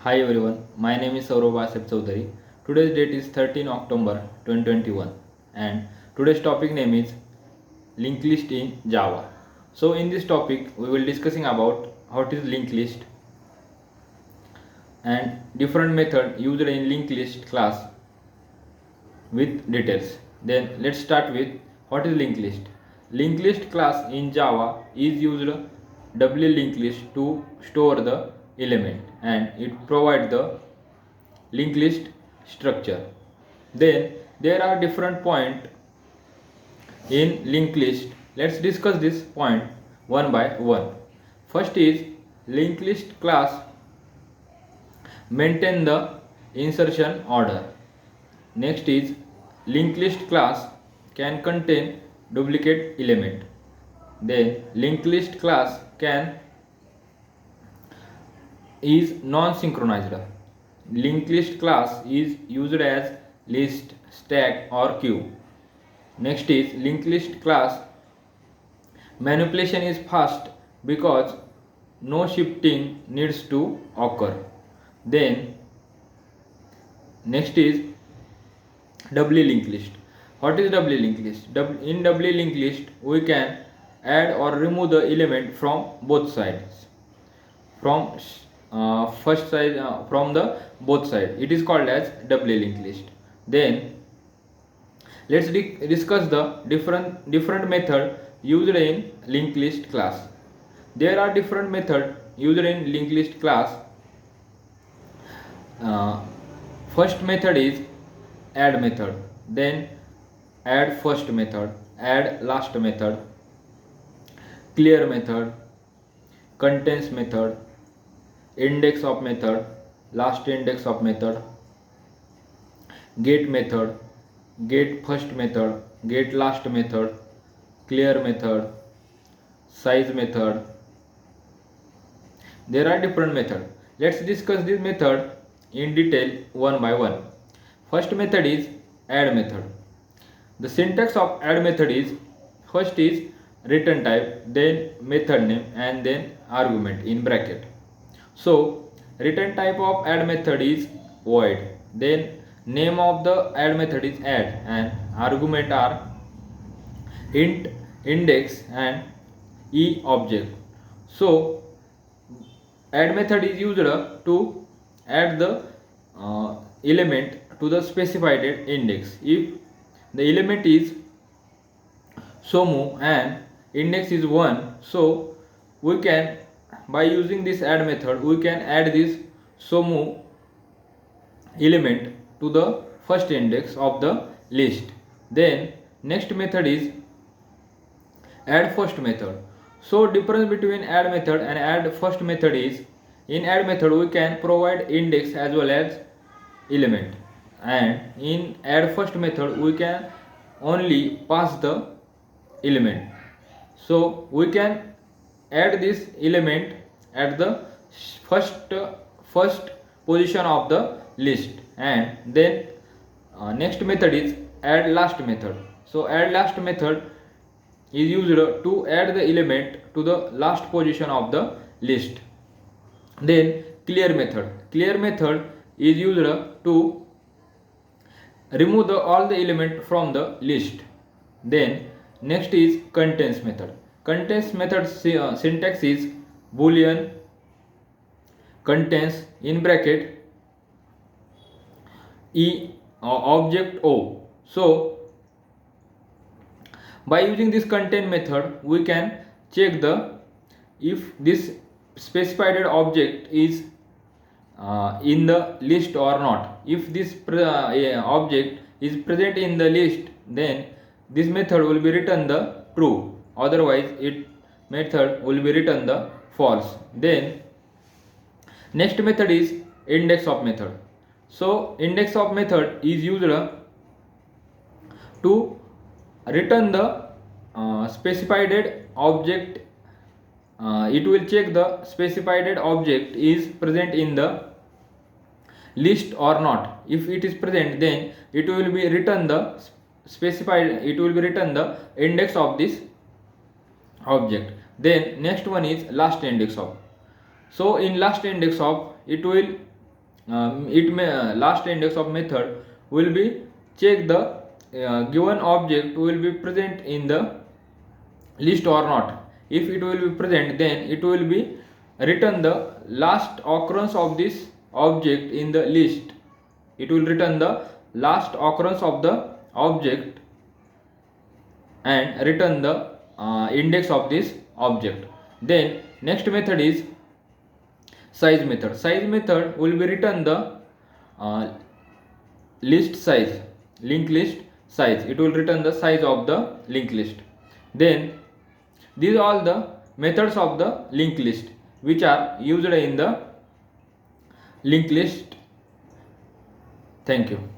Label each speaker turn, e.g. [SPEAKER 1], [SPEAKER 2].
[SPEAKER 1] Hi everyone, my name is Saurabh Asif Chaudhary. Today's date is 13 October 2021 and today's topic name is linked list in Java. So in this topic we will discussing about what is linked list and different method used in linked list class with details. Then let's start with what is linked list. Linked list class in Java is used doubly linked list to store the element and it provides the linked list structure. Then there are different point in linked list. Let's discuss this point one by one. First is linked list class maintain the insertion order. Next is linked list class can contain duplicate element. Then linked list class can is non-synchronized. Linked list class is used as list, stack or queue. Next is linked list class manipulation is fast because no shifting needs to occur. Then next is doubly linked list. What is doubly linked list? In doubly linked list we can add or remove the element from both sides. From first side from the both side. It is called as doubly linked list. Then let's discuss the different method used in linked list class. There are different method used in linked list class. Uh, First method is add method, then add first method, add last method, clear method, contains method, index of method, last index of method, get method, get first method, get last method, clear method, size method. There are different methods. Let's discuss this method in detail one by one. First method is add method. The syntax of add method is first is return type, then method name and then argument in bracket. So return type of add method is void, then name of the add method is add and argument are int, index and e object. So add method is used to add the element to the specified index. If the element is somu and index is 1, so we can, by using this add method, we can add this somu element to the first index of the list. Then next method is add first method. So difference between add method and add first method is, in add method we can provide index as well as element, and in add first method we can only pass the element. So we can add this element at the first first position of the list, and then next method is add last method. So add last method is used to add the element to the last position of the list. Then clear method. Clear method is used to remove all the element from the list. Then next is contains method. Contains method syntax is boolean contains in bracket e object o. So by using this contain method we can check the if this specified object is in the list or not. If this object is present in the list, then this method will be written the true, otherwise it method will be written the false. Then next method is index of method. So index of method is used to return the specified object. It will check the specified object is present in the list or not. If it is present, then it will be written the specified, it will be written the index of this object. Then next one is last index of. So in last index of it will it may last index of method will be check the given object will be present in the list or not. If it will be present, then it will be return the last occurrence of this object in the list. It will return the last occurrence of the object and return the index of this object. Then next method is size method. Size method will be return the uh, list size, linked list size. It will return the size of the linked list. Then these are all the methods of the linked list which are used in the linked list. Thank you.